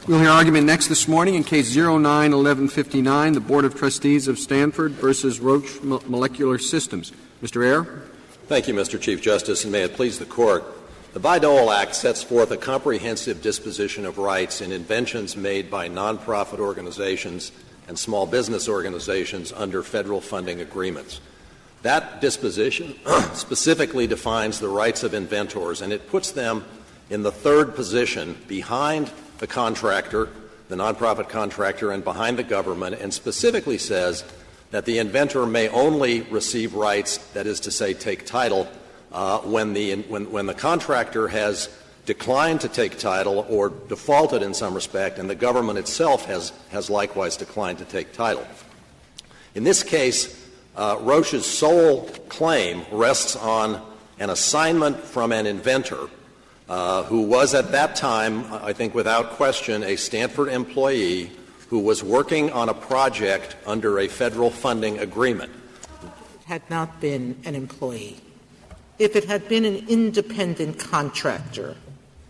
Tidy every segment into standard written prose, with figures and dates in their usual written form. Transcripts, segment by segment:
We'll hear argument next this morning in Case 09-1159, the Board of Trustees of Stanford versus Roche Molecular Systems. Mr. Ayer. Thank you, Mr. Chief Justice, and may it please the Court. The Bayh-Dole Act sets forth a comprehensive disposition of rights in inventions made by nonprofit organizations and small business organizations under federal funding agreements. That disposition specifically defines the rights of inventors, and it puts them in the third position behind the contractor, the nonprofit contractor, and behind the government, and specifically says that the inventor may only receive rights, that is to say, take title, when the contractor has declined to take title or defaulted in some respect, and the government itself has likewise declined to take title. In this case, Roche's sole claim rests on an assignment from an inventor who was at that time, I think without question, a Stanford employee who was working on a project under a federal funding agreement. Had not been an employee. If it had been an independent contractor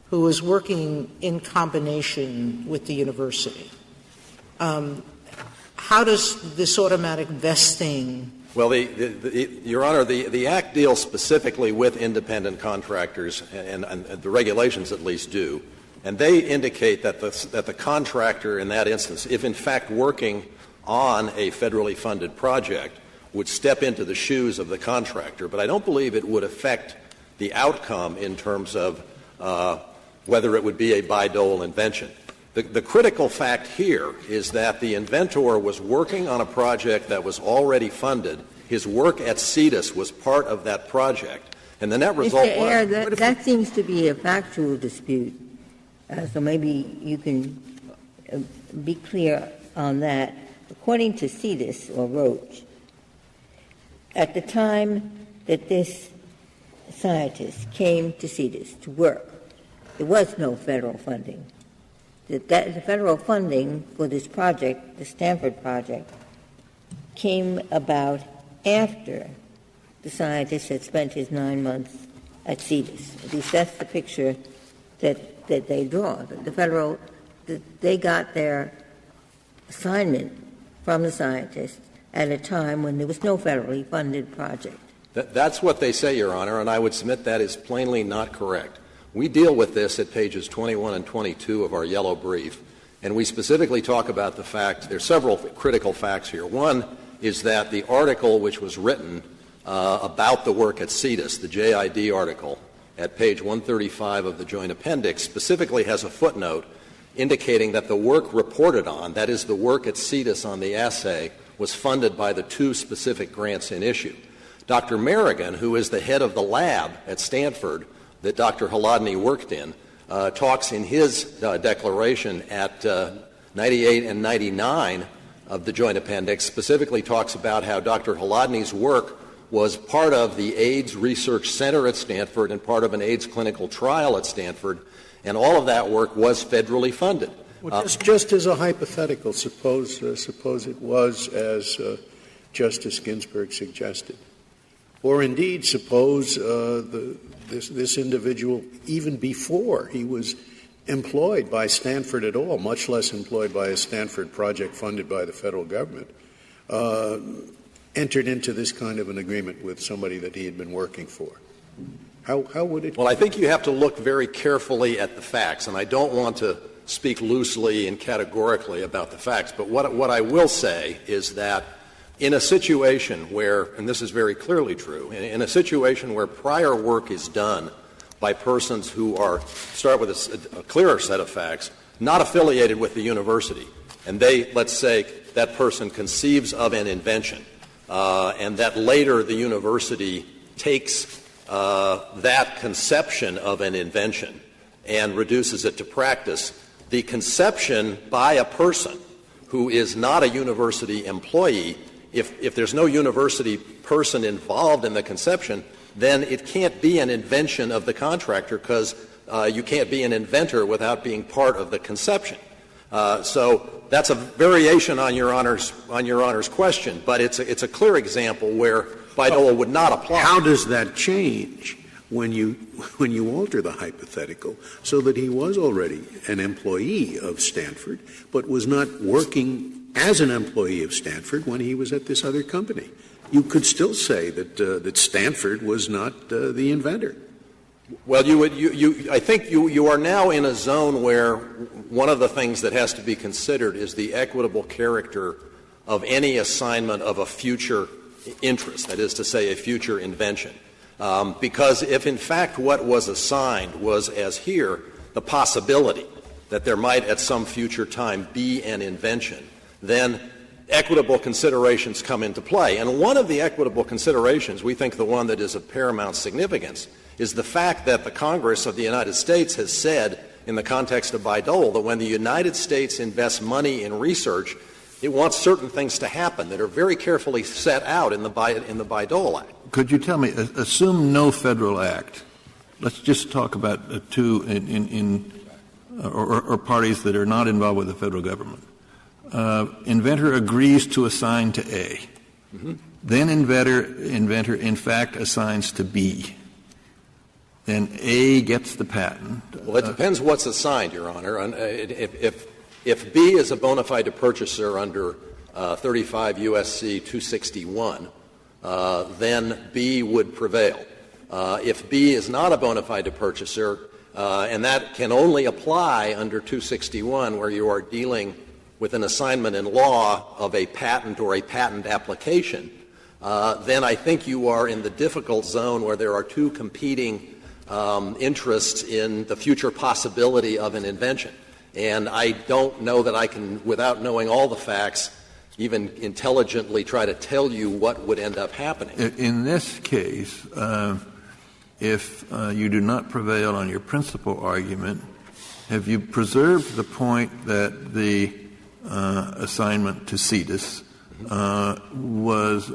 who was working in combination with the university, how does this automatic vesting? Well, Your Honor, the Act deals specifically with independent contractors, and the regulations at least do, and they indicate that the contractor in that instance, if in fact working on a federally funded project, would step into the shoes of the contractor. But I don't believe it would affect the outcome in terms of whether it would be a Bayh-Dole invention. The critical fact here is that the inventor was working on a project that was already funded. His work at Cetus was part of that project. And the net result Mr. Ayer, that seems to be a factual dispute. So maybe you can be clear on that. According to Cetus or Roche, at the time that this scientist came to Cetus to work, there was no federal funding. The federal funding for this project, the Stanford project, came about after the scientist had spent his 9 months at Cetus. At least that's the picture that they draw. They got their assignment from the scientist at a time when there was no federally funded project. That's what they say, Your Honor, and I would submit that is plainly not correct. We deal with this at pages 21 and 22 of our yellow brief, and we specifically talk about the fact there are several critical facts here. One is that the article which was written about the work at Cetus, the JID article, at page 135 of the Joint Appendix, specifically has a footnote indicating that the work reported on, that is the work at Cetus on the assay, was funded by the two specific grants in issue. Dr. Merrigan, who is the head of the lab at Stanford that Dr. Holodniy worked in, talks in his declaration at 98 and 99 of the Joint Appendix, specifically talks about how Dr. Holodniy's work was part of the AIDS Research Center at Stanford and part of an AIDS clinical trial at Stanford, and all of that work was federally funded. Well, just as a hypothetical, suppose it was as Justice Ginsburg suggested. Or indeed, suppose this individual, even before he was employed by Stanford at all, much less employed by a Stanford project funded by the federal government, entered into this kind of an agreement with somebody that he had been working for. How would it? Well, I think you have to look very carefully at the facts, and I don't want to speak loosely and categorically about the facts, but what I will say is that in a situation where, and this is very clearly true, in a situation where prior work is done by persons who are, start with a clearer set of facts, not affiliated with the university, and they, let's say, that person conceives of an invention, and that later the university takes that conception of an invention and reduces it to practice, the conception by a person who is not a university employee, if there's no university person involved in the conception, then it can't be an invention of the contractor because you can't be an inventor without being part of the conception. So that's a variation on Your Honor's question, but it's a clear example where Bayh-Dole would not apply. How does that change when you alter the hypothetical so that he was already an employee of Stanford, but was not working as an employee of Stanford when he was at this other company. You could still say that Stanford was not the inventor. Well, I think you are now in a zone where one of the things that has to be considered is the equitable character of any assignment of a future interest, that is to say, a future invention. Because if, in fact, what was assigned was, as here, the possibility that there might at some future time be an invention, then equitable considerations come into play. And one of the equitable considerations, we think the one that is of paramount significance, is the fact that the Congress of the United States has said, in the context of Bayh-Dole, that when the United States invests money in research, it wants certain things to happen that are very carefully set out in the Bayh-Dole Act. Could you tell me, assume no federal act. Let's just talk about two or parties that are not involved with the federal government. Inventor agrees to assign to A. Mm-hmm. Then inventor in fact assigns to B. Then A gets the patent. Well, it depends what's assigned, Your Honor. If B is a bona fide purchaser under 35 U.S.C. 261, then B would prevail. If B is not a bona fide purchaser, and that can only apply under 261 where you are dealing with an assignment in law of a patent or a patent application, then I think you are in the difficult zone where there are two competing interests in the future possibility of an invention. And I don't know that I can, without knowing all the facts, even intelligently try to tell you what would end up happening. In this case, if you do not prevail on your principal argument, have you preserved the point that the assignment to Cetus was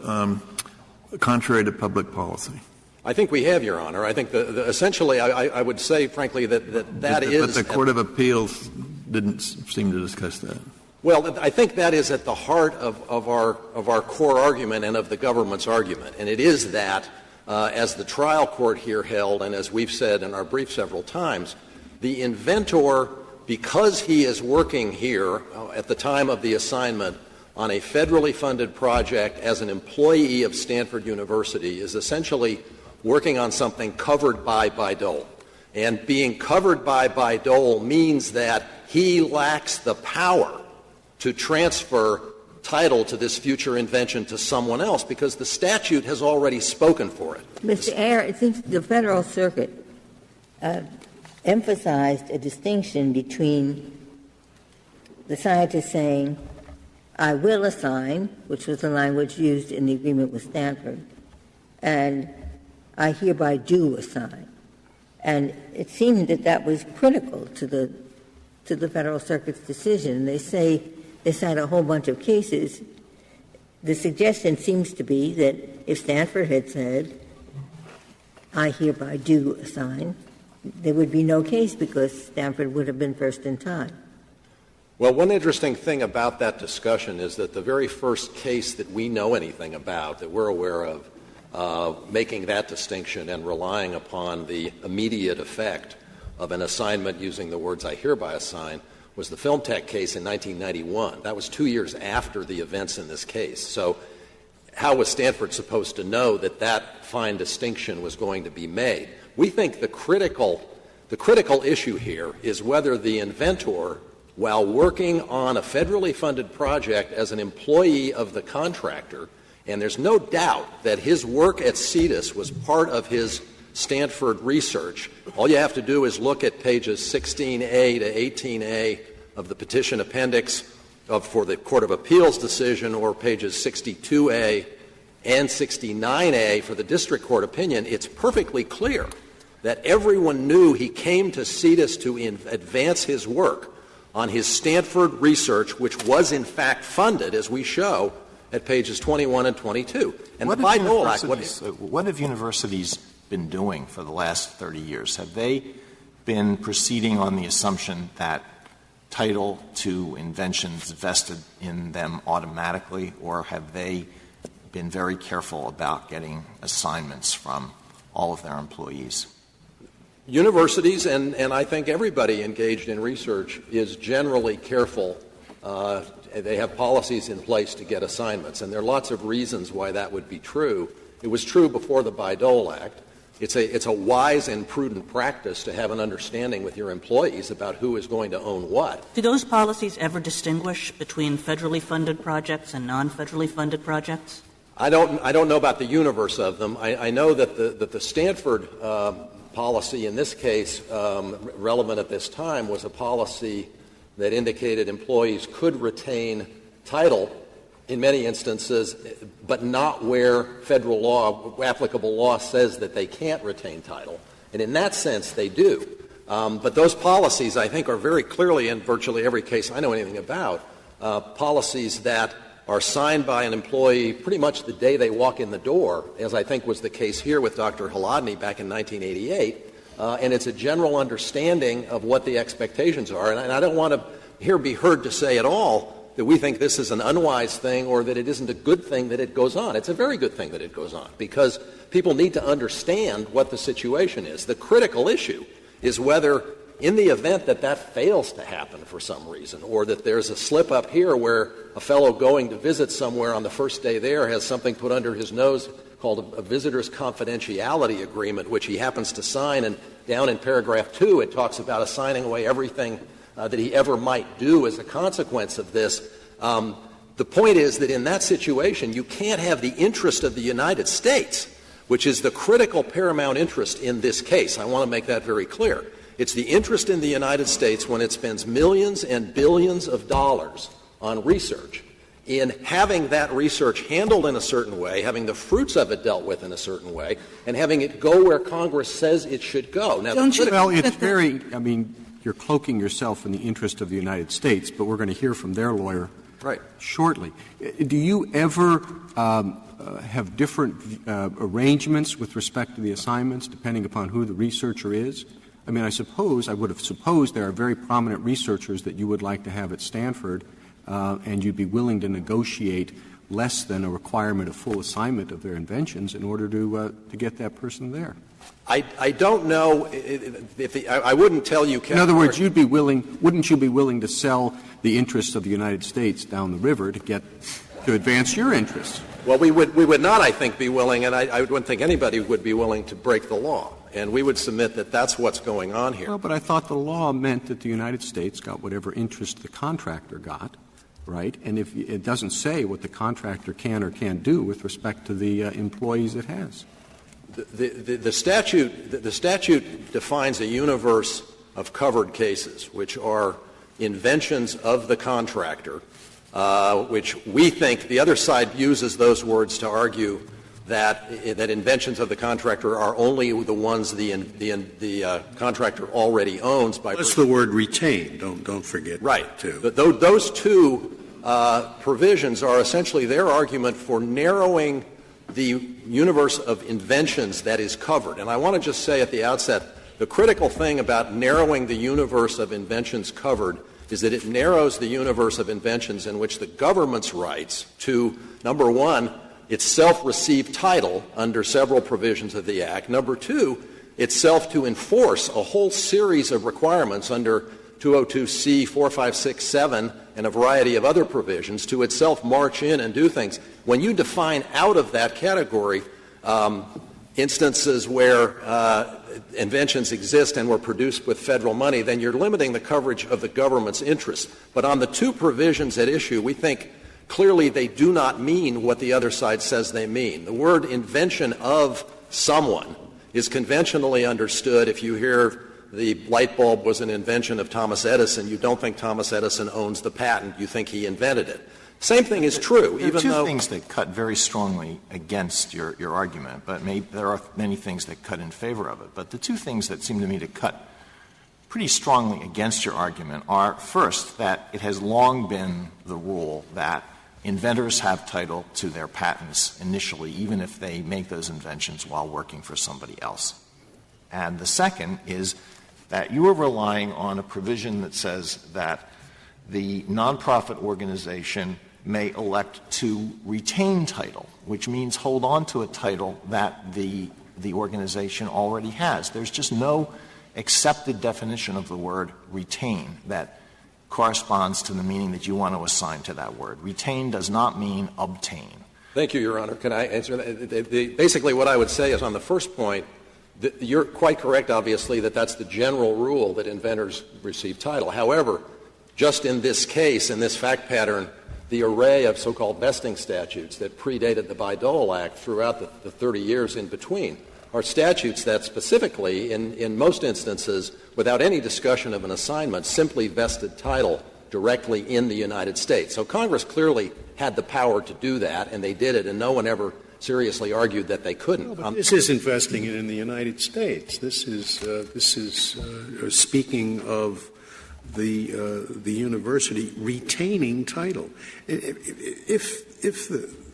contrary to public policy? I think we have, Your Honor. I think essentially I would say, frankly, that is. But the Court of Appeals didn't seem to discuss that. Well, I think that is at the heart of our core argument and of the government's argument. And it is that, as the trial court here held, and as we've said in our brief several times, the inventor, because he is working here at the time of the assignment on a federally funded project as an employee of Stanford University, is essentially working on something covered by Bayh-Dole. And being covered by Bayh-Dole means that he lacks the power to transfer title to this future invention to someone else because the statute has already spoken for it. Mr. Ayer, it seems the Federal Circuit emphasized a distinction between the scientist saying, I will assign, which was the language used in the agreement with Stanford, and I hereby do assign. And it seemed that that was critical to the Federal Circuit's decision. They cite a whole bunch of cases. The suggestion seems to be that if Stanford had said, I hereby do assign, there would be no case because Stanford would have been first in time. Well, one interesting thing about that discussion is that the very first case that we know anything about, that we're aware of, making that distinction and relying upon the immediate effect of an assignment using the words I hereby assign, was the Film Tech case in 1991. That was 2 years after the events in this case. So how was Stanford supposed to know that that fine distinction was going to be made? We think the critical issue here is whether the inventor, while working on a federally funded project as an employee of the contractor, and there's no doubt that his work at Cetus was part of his Stanford research. All you have to do is look at pages 16A to 18A of the petition appendix for the Court of Appeals decision, or pages 62A and 69A for the district court opinion. It's perfectly clear that everyone knew he came to Cetus to advance his work on his Stanford research, which was in fact funded, as we show, at pages 21 and 22. And what have universities been doing for the last 30 years? Have they been proceeding on the assumption that title to inventions vested in them automatically, or have they been very careful about getting assignments from all of their employees? Universities and I think everybody engaged in research is generally careful. They have policies in place to get assignments, and there are lots of reasons why that would be true. It was true before the Bayh-Dole Act. It's a wise and prudent practice to have an understanding with your employees about who is going to own what. Do those policies ever distinguish between federally funded projects and non-federally funded projects? I don't know about the universe of them. I know that the Stanford policy in this case, relevant at this time, was a policy that indicated employees could retain title in many instances, but not where federal law, applicable law, says that they can't retain title. And in that sense, they do. But those policies, I think, are very clearly, in virtually every case I know anything about, policies that are signed by an employee pretty much the day they walk in the door, as I think was the case here with Dr. Holodniy back in 1988. And it's a general understanding of what the expectations are. And I don't want to here be heard to say at all that we think this is an unwise thing or that it isn't a good thing that it goes on. It's a very good thing that it goes on because people need to understand what the situation is. The critical issue is whether in the event that that fails to happen for some reason, or that there's a slip up here where a fellow going to visit somewhere on the first day there has something put under his nose called a visitor's confidentiality agreement, which he happens to sign, and down in paragraph 2 it talks about assigning away everything that he ever might do as a consequence of this. The point is that in that situation you can't have the interest of the United States, which is the critical paramount interest in this case. I want to make that very clear. It's the interest in the United States when it spends millions and billions of dollars on research in having that research handled in a certain way, having the fruits of it dealt with in a certain way, and having it go where Congress says it should go. Now, well, it's very — I mean, you're cloaking yourself in the interest of the United States, but we're going to hear from their lawyer shortly. Do you ever have different arrangements with respect to the assignments depending upon who the researcher is? I mean, I would have supposed there are very prominent researchers that you would like to have at Stanford, and you'd be willing to negotiate less than a requirement of full assignment of their inventions in order to get that person there. I don't know I wouldn't tell you. In other words, wouldn't you be willing to sell the interests of the United States down the river to advance your interests? Well, we would not, I think, be willing, and I wouldn't think anybody would be willing to break the law. And we would submit that that's what's going on here. Well, but I thought the law meant that the United States got whatever interest the contractor got, right? And if it doesn't say what the contractor can or can't do with respect to the employees it has. The statute defines a universe of covered cases, which are inventions of the contractor, which we think the other side uses those words to argue that inventions of the contractor are only the ones the contractor already owns. That's the word retain. Don't forget. Right. Too. Those two provisions are essentially their argument for narrowing the universe of inventions that is covered. And I want to just say at the outset, the critical thing about narrowing the universe of inventions covered is that it narrows the universe of inventions in which the government's rights to, number one, itself receive title under several provisions of the Act. Number two, itself to enforce a whole series of requirements under 202C, 4567, and a variety of other provisions to itself march in and do things. When you define out of that category instances where inventions exist and were produced with federal money, then you're limiting the coverage of the government's interests. But on the two provisions at issue, we think clearly they do not mean what the other side says they mean. The word invention of someone is conventionally understood. If you hear the light bulb was an invention of Thomas Edison, you don't think Thomas Edison owns the patent. You think he invented it. Same thing is true. There are two things that cut very strongly against your argument, but there are many things that cut in favor of it. But the two things that seem to me to cut pretty strongly against your argument are, first, that it has long been the rule that inventors have title to their patents initially, even if they make those inventions while working for somebody else. And the second is that you are relying on a provision that says that the nonprofit organization may elect to retain title, which means hold on to a title that the the organization already has. There's just no accepted definition of the word retain that corresponds to the meaning that you want to assign to that word. Retain does not mean obtain. Thank you, Your Honor. Can I answer that? Basically, what I would say is on the first point, you're quite correct, obviously, that that's the general rule that inventors receive title. However, just in this case, in this fact pattern, the array of so-called vesting statutes that predated the Bayh-Dole Act throughout the 30 years in between are statutes that specifically, in most instances, without any discussion of an assignment, simply vested title directly in the United States. So Congress clearly had the power to do that, and they did it, and no one ever seriously argued that they couldn't. No, but this is investing it in the United States. This is speaking of the university retaining title. If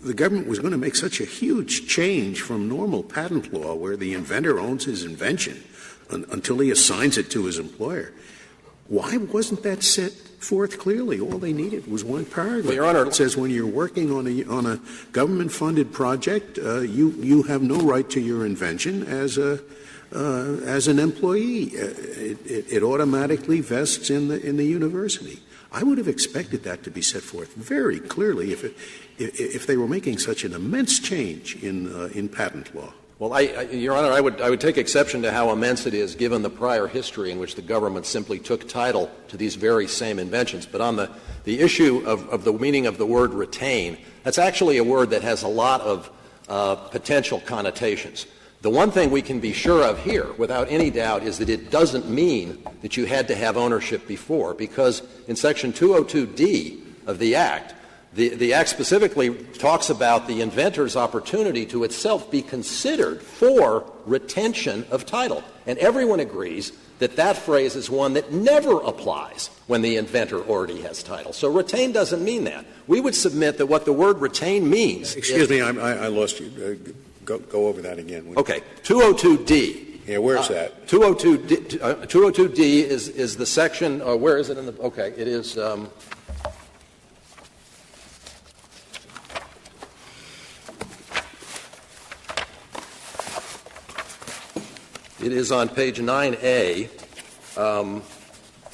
the government was going to make such a huge change from normal patent law where the inventor owns his invention until he assigns it to his employer, why wasn't that set forth clearly? All they needed was one paragraph. Well, Your Honor, it says when you're working on a government-funded project, you have no right to your invention as an employee. It automatically vests in the university. I would have expected that to be set forth very clearly if they were making such an immense change in patent law. Well, Your Honor, I would take exception to how immense it is given the prior history in which the government simply took title to these very same inventions. But on the issue of the meaning of the word retain, that's actually a word that has a lot of potential connotations. The one thing we can be sure of here, without any doubt, is that it doesn't mean that you had to have ownership before, because in Section 202D of the Act, the Act specifically talks about the inventor's opportunity to itself be considered for retention of title. And everyone agrees that that phrase is one that never applies when the inventor already has title. So retain doesn't mean that. We would submit that what the word retain means Excuse me, I lost you. Go over that again. Okay. 202D. Yeah, where's that? 202D is the section, where is it in the, okay, it is, it is on page 9A,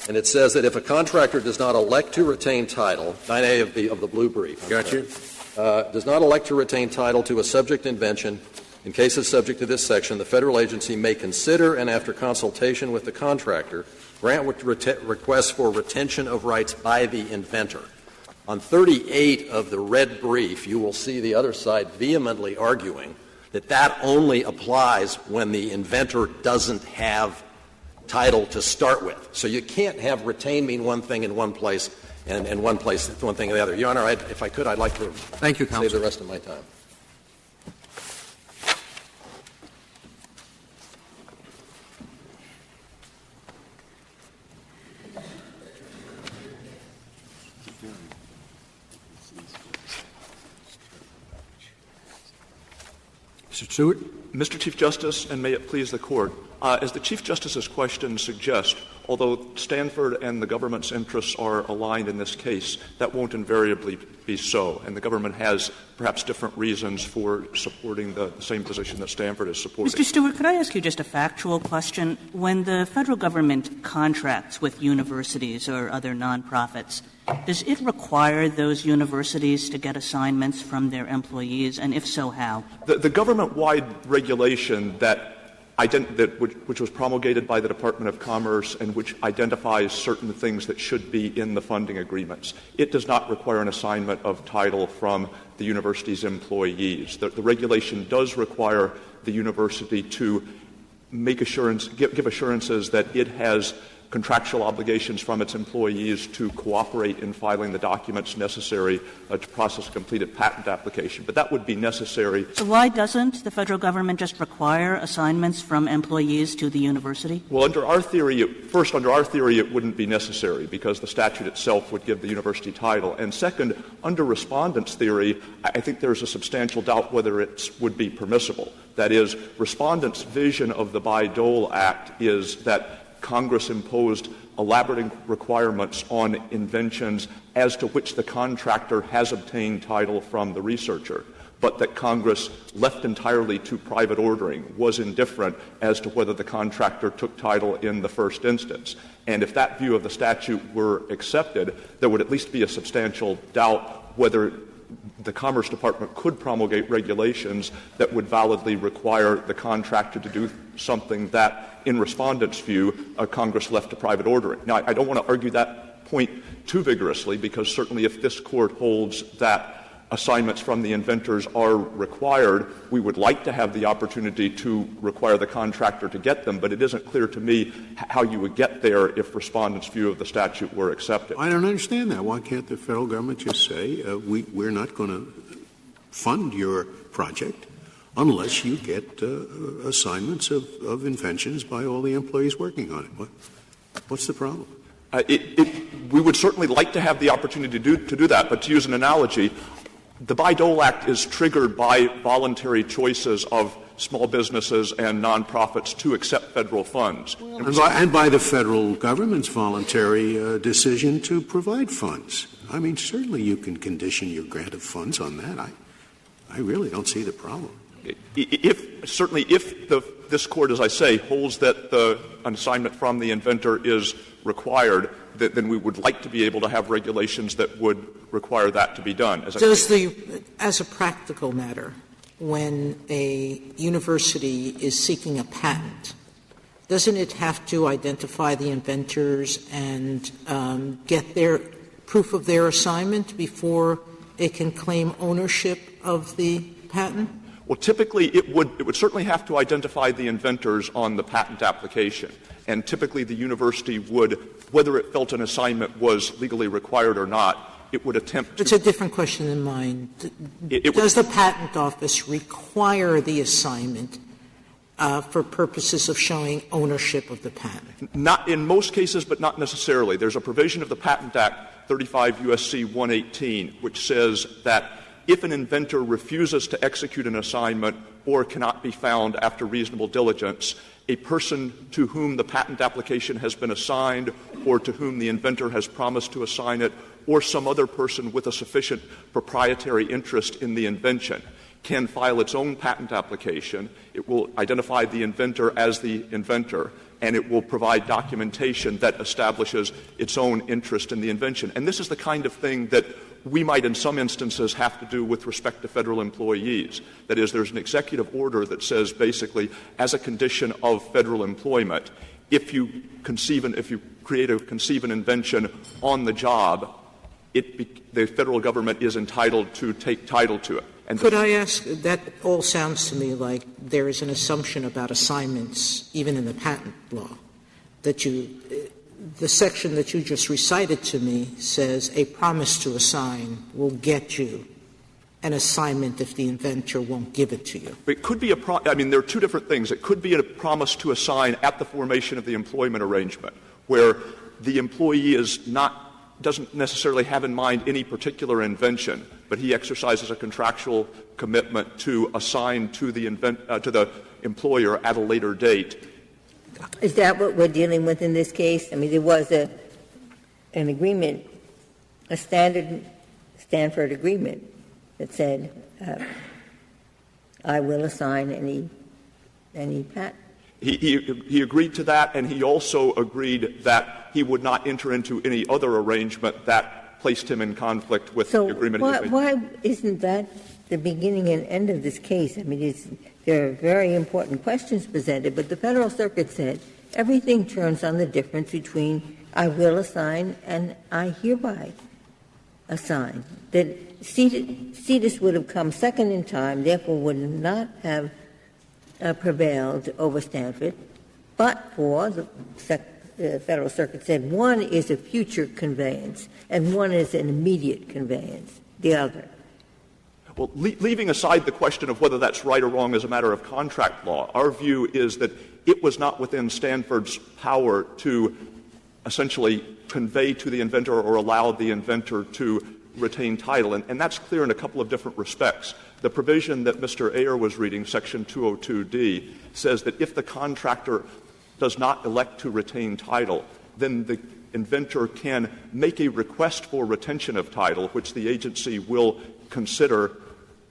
and it says that if a contractor does not elect to retain title, 9A of the blue brief. Got you. Does not elect to retain title to a subject invention, in cases subject to this section, the federal agency may consider and, after consultation with the contractor, grant requests for retention of rights by the inventor. On 38 of the red brief, you will see the other side vehemently arguing that that only applies when the inventor doesn't have title to start with. So you can't have retain mean one thing in one place and one place one thing in the other. Your Honor, if I could, I'd like to Thank you, save the rest of my time. Mr. Stewart? Mr. Chief Justice, and may it please the Court, as the Chief Justice's question suggests, although Stanford and the government's interests are aligned in this case, that won't invariably be so, and the government has perhaps different reasons for supporting the same position that Stanford is supporting. Mr. Stewart, could I ask you just a factual question? When the federal government contracts with universities or other nonprofits, does it require those universities to get assignments from their employees, and if so, how? The government-wide regulation which was promulgated by the Department of Commerce and which identifies certain things that should be in the funding agreements, it does not require an assignment of title from the university's employees. The regulation does require the university to give assurances that it has contractual obligations from its employees to cooperate in filing the documents necessary to process a completed patent application. But that would be necessary. So why doesn't the federal government just require assignments from employees to the university? Well, under our theory, it wouldn't be necessary because the statute itself would give the university title. And second, under respondents' theory, I think there's a substantial doubt whether it would be permissible. That is, respondents' vision of the Bayh-Dole Act is that Congress imposed elaborate requirements on inventions as to which the contractor has obtained title from the researcher. but that Congress left entirely to private ordering, was indifferent as to whether the contractor took title in the first instance. And if that view of the statute were accepted, there would at least be a substantial doubt whether the Commerce Department could promulgate regulations that would validly require the contractor to do something that, in respondents' view, Congress left to private ordering. Now, I don't want to argue that point too vigorously, because certainly if this Court holds that assignments from the inventors are required, we would like to have the opportunity to require the contractor to get them, but it isn't clear to me how you would get there if respondents' view of the statute were accepted. I don't understand that. Why can't the federal government just say, we're not going to fund your project unless you get assignments of inventions by all the employees working on it? What's the problem? We would certainly like to have the opportunity to do that, but to use an analogy, the Bayh-Dole Act is triggered by voluntary choices of small businesses and nonprofits to accept federal funds. And by the federal government's voluntary decision to provide funds. I mean, certainly you can condition your grant of funds on that. I really don't see the problem. If this Court, as I say, holds that an assignment from the inventor is required, then we would like to be able to have regulations that would require that to be done. As a practical matter, when a university is seeking a patent, doesn't it have to identify the inventors and get their proof of their assignment before it can claim ownership of the patent? Well, typically it would certainly have to identify the inventors on the patent application. And typically the university would, whether it felt an assignment was legally required or not, it would attempt to. It's a different question than mine. Does the Patent Office require the assignment for purposes of showing ownership of the patent? Not in most cases, but not necessarily. There's a provision of the Patent Act, 35 U.S.C. 118, which says that if an inventor refuses to execute an assignment or cannot be found after reasonable diligence, a person to whom the patent application has been assigned or to whom the inventor has promised to assign it, or some other person with a sufficient proprietary interest in the invention can file its own patent application. It will identify the inventor as the inventor, and it will provide documentation that establishes its own interest in the invention. And this is the kind of thing that we might in some instances have to do with respect to federal employees. That is, there's an executive order that says basically, as a condition of federal employment, if you conceive an invention on the job, the federal government is entitled to take title to it. And could I ask, that all sounds to me like there is an assumption about assignments, even in the patent law, that the section that you just recited to me says a promise to assign will get you an assignment if the inventor won't give it to you. It could be there are two different things. It could be a promise to assign at the formation of the employment arrangement, where the employee doesn't necessarily have in mind any particular invention, but he exercises a contractual commitment to assign to the employer at a later date. Is that what we're dealing with in this case? I mean, there was an agreement, a standard Stanford agreement that said, I will assign any patent. He agreed to that, and he also agreed that he would not enter into any other arrangement that placed him in conflict with the agreement. So why isn't that the beginning and end of this case? I mean, there are very important questions presented, but the Federal Circuit said everything turns on the difference between I will assign and I hereby assign. That Cetus would have come second in time, therefore would not have prevailed over Stanford, but for the Federal Circuit said one is a future conveyance and one is an immediate conveyance, the other. Well, leaving aside the question of whether that's right or wrong as a matter of contract law, our view is that it was not within Stanford's power to essentially convey to the inventor or allow the inventor to retain title, and that's clear in a couple of different respects. The provision that Mr. Ayer was reading, Section 202D, says that if the contractor does not elect to retain title, then the inventor can make a request for retention of title, which the agency will consider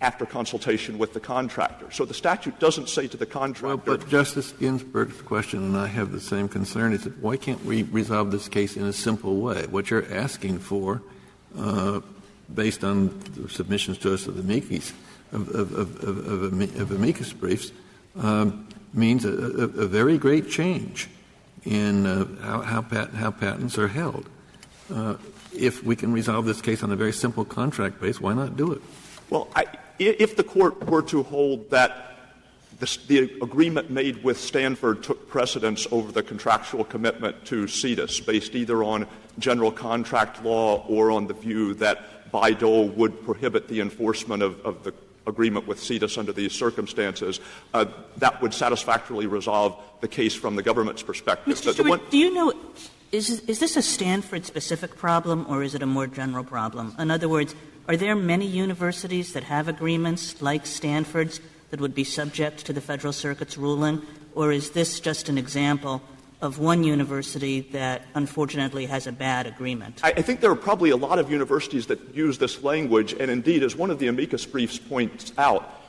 after consultation with the contractor. So the statute doesn't say to the contractor. Well, but Justice Ginsburg's question, and I have the same concern, is that why can't we resolve this case in a simple way? What you're asking for, based on the submissions to us of the amicus briefs, means a very great change in how patents are held. If we can resolve this case on a very simple contract base, why not do it? Well, if the Court were to hold that the agreement made with Stanford took precedence over the contractual commitment to Cetus, based either on general contract law or on the view that Bayh-Dole would prohibit the enforcement of the agreement with Cetus under these circumstances, that would satisfactorily resolve the case from the government's perspective. Mr. Stewart, do you know, is this a Stanford-specific problem or is it a more general problem? In other words, are there many universities that have agreements like Stanford's that would be subject to the Federal Circuit's ruling, or is this just an example of one university that unfortunately has a bad agreement? I think there are probably a lot of universities that use this language, and indeed, as one of the amicus briefs points out,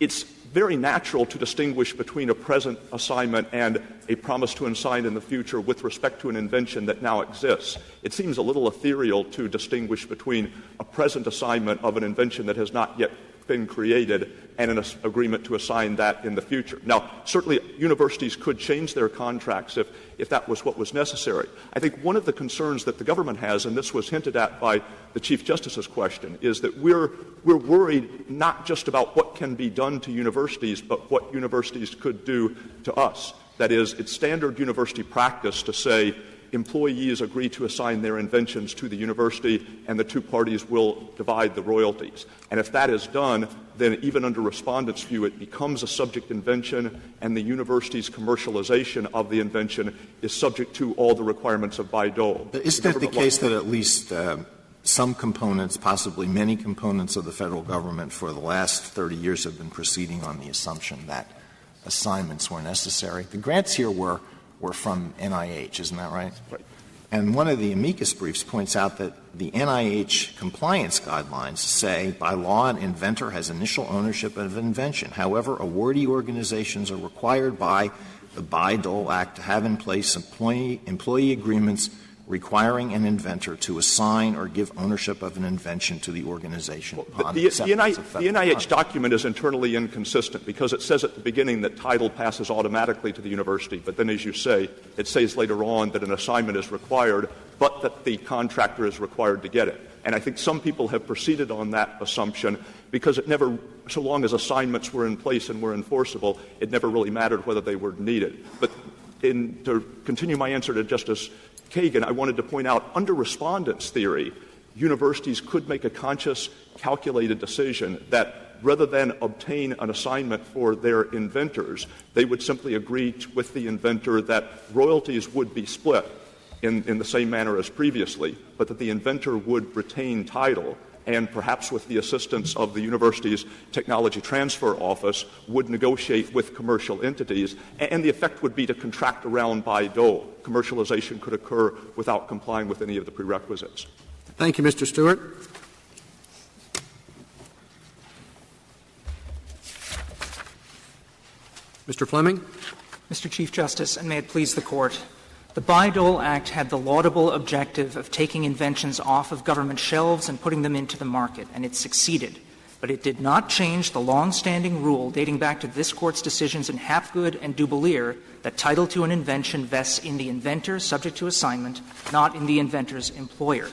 it's very natural to distinguish between a present assignment and a promise to assign in the future with respect to an invention that now exists. It seems a little ethereal to distinguish between a present assignment of an invention that has not yet been created and an agreement to assign that in the future. Now, certainly universities could change their contracts if that was what was necessary. I think one of the concerns that the government has, and this was hinted at by the Chief Justice's question, is that we're worried not just about what can be done to universities, but what universities could do to us. That is, it's standard university practice to say employees agree to assign their inventions to the university and the two parties will divide the royalties. And if that is done, then even under respondents' view, it becomes a subject invention and the university's commercialization of the invention is subject to all the requirements of Bayh-Dole. But isn't it the case that at least some components, possibly many components of the federal government for the last 30 years have been proceeding on the assumption that assignments were necessary? The grants here were from NIH, isn't that right? Right. And one of the amicus briefs points out that the NIH compliance guidelines say, by law, an inventor has initial ownership of an invention. However, awardee organizations are required by the Bayh-Dole Act to have in place employee agreements requiring an inventor to assign or give ownership of an invention to the organization. Well, the NIH document is internally inconsistent because it says at the beginning that title passes automatically to the university, but then, as you say, it says later on that an assignment is required, but that the contractor is required to get it. And I think some people have proceeded on that assumption because it never, so long as assignments were in place and were enforceable, it never really mattered whether they were needed. But to continue my answer to Justice Kagan, I wanted to point out, under respondents' theory, universities could make a conscious, calculated decision that rather than obtain an assignment for their inventors, they would simply agree with the inventor that royalties would be split in the same manner as previously, but that the inventor would retain title and perhaps with the assistance of the university's technology transfer office would negotiate with commercial entities, and the effect would be to contract around Bayh-Dole. Commercialization could occur without complying with any of the prerequisites. Thank you, Mr. Stewart. Mr. Fleming. Mr. Chief Justice, and may it please the Court, the Bayh-Dole Act had the laudable objective of taking inventions off of government shelves and putting them into the market, and it succeeded. But it did not change the long-standing rule dating back to this Court's decisions in Hapgood and Dubelier that title to an invention vests in the inventor subject to assignment, not in the inventor's employer.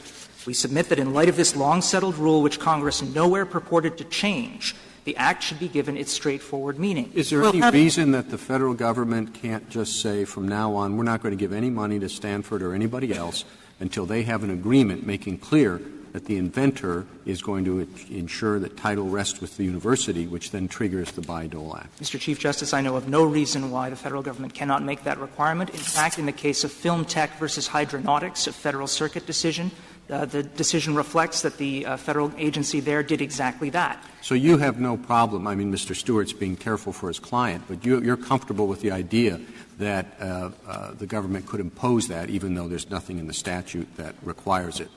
We submit that in light of this long-settled rule, which Congress nowhere purported to change, the Act should be given its straightforward meaning. Is there any reason that the federal government can't just say from now on we're not going to give any money to Stanford or anybody else until they have an agreement making clear that the inventor is going to ensure that title rests with the university, which then triggers the Bayh-Dole Act? Mr. Chief Justice, I know of no reason why the federal government cannot make that requirement. In fact, in the case of Film Tech versus Hydronautics, a Federal Circuit decision, the decision reflects that the federal agency there did exactly that. So you have no problem. I mean, Mr. Stewart's being careful for his client, but you're comfortable with the idea that the government could impose that even though there's nothing in the statute that requires it.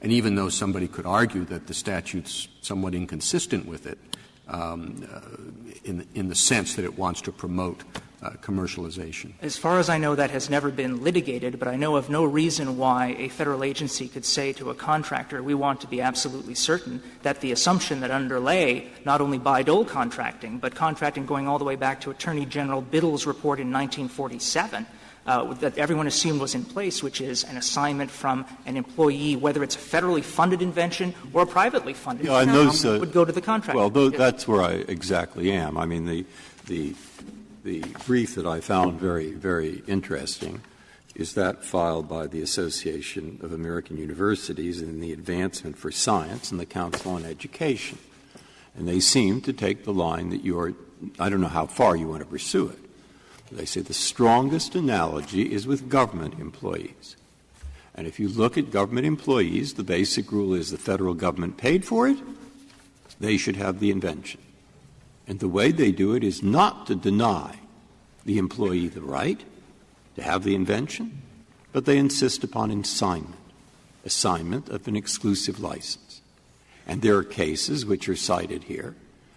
And even though somebody could argue that the statute's somewhat inconsistent with it, in the sense that it wants to promote commercialization. As far as I know, that has never been litigated, but I know of no reason why a federal agency could say to a contractor, we want to be absolutely certain that the assumption that underlay not only Bayh-Dole contracting, but contracting going all the way back to Attorney General Biddle's report in 1947, that everyone assumed was in place, which is an assignment from an employee, whether it's a federally funded invention or a privately funded invention, would go to the contractor. Well, that's where I exactly am. I mean, the brief that I found very, very interesting is that filed by the Association of American Universities in the Advancement for Science and the Council on Education. And they seem to take the line that I don't know how far you want to pursue it. They say the strongest analogy is with government employees. And if you look at government employees, the basic rule is the federal government paid for it, they should have the invention. And the way they do it is not to deny the employee the right to have the invention, but they insist upon assignment of an exclusive license. And there are cases which are cited here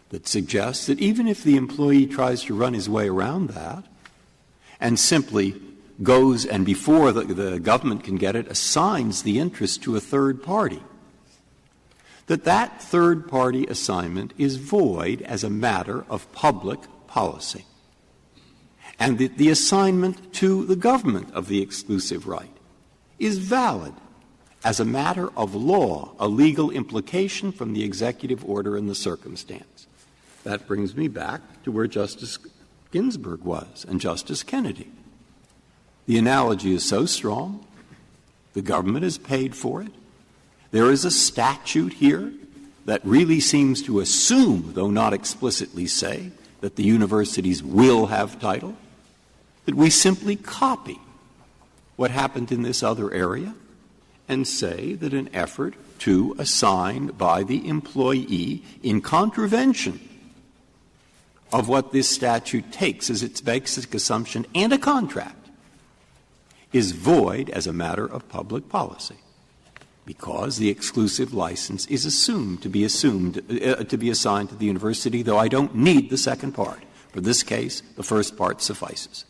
that suggest that even if the employee tries to run his way around that and simply goes and before the government can get it, assigns the interest to a third party, that third-party assignment is void as a matter of public policy. And that the assignment to the government of the exclusive right is valid as a matter of law, a legal implication from the executive order and the circumstance. That brings me back to where Justice Ginsburg was and Justice Kennedy. The analogy is so strong, the government is paid for it. There is a statute here that really seems to assume, though not explicitly say, that the universities will have title, that we simply copy what happened in this other area and say that an effort to assign by the employee in contravention of what this statute takes as its basic assumption and a contract is void as a matter of public policy, because the exclusive license is assumed to be assigned to the university, though I don't need the second part. For this case, the first part suffices.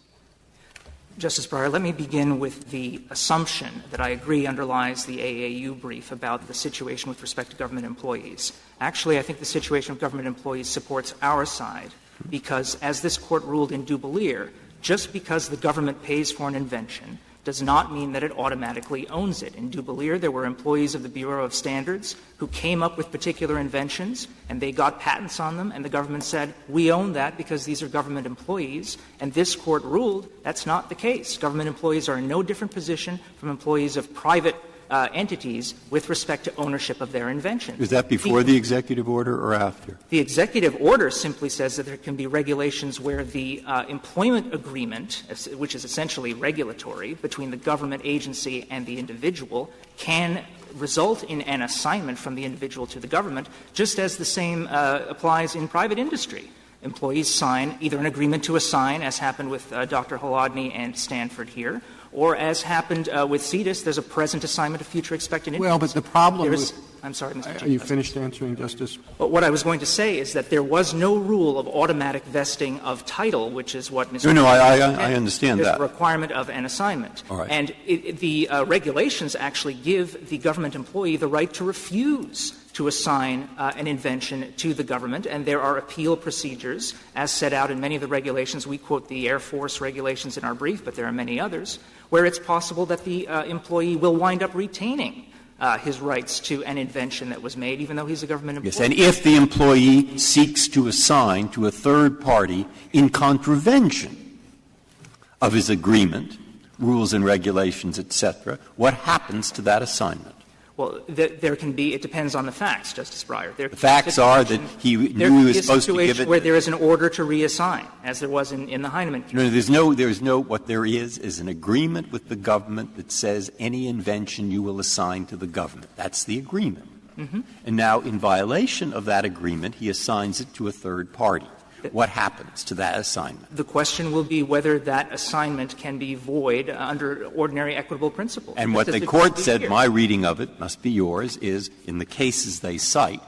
Justice Breyer, let me begin with the assumption that I agree underlies the AAU brief about the situation with respect to government employees. Actually, I think the situation with government employees supports our side, because as this Court ruled in Dubelier, just because the government pays for an invention does not mean that it automatically owns it. In Dubelier, there were employees of the Bureau of Standards who came up with particular inventions, and they got patents on them, and the government said, we own that because these are government employees. And this Court ruled that's not the case. Government employees are in no different position from employees of private entities with respect to ownership of their inventions. Is that before the executive order or after? The executive order simply says that there can be regulations where the employment agreement, which is essentially regulatory, between the government agency and the individual can result in an assignment from the individual to the government, just as the same applies in private industry. Employees sign either an agreement to assign, as happened with Dr. Holodniy and Stanford here, or as happened with Cetus, there's a present assignment of future expected interest. Well, but the problem is — I'm sorry, Mr. Chief. Are you finished answering, Justice? But what I was going to say is that there was no rule of automatic vesting of title, which is what Mr. No, I understand There's that. a requirement of an assignment. All right. And the regulations actually give the government employee the right to refuse to assign an invention to the government, and there are appeal procedures as set out in many of the regulations. We quote the Air Force regulations in our brief, but there are many others, where it's possible that the employee will wind up retaining his rights to an invention that was made, even though he's a government employee. Yes, and if the employee seeks to assign to a third party in contravention of his agreement, rules and regulations, etc., what happens to that assignment? Well, there can be — it depends on the facts, Justice Breyer. The facts are that he knew he was supposed to give it — where there is an order to reassign, as there was in the Heinemann case. No, there's no — what there is an agreement with the government that says any invention you will assign to the government. That's the agreement. Mm-hmm. And now, in violation of that agreement, he assigns it to a third party. what happens to that assignment? The question will be whether that assignment can be void under ordinary equitable principles. And what the Court said, my reading of it must be yours, is in the cases they cite,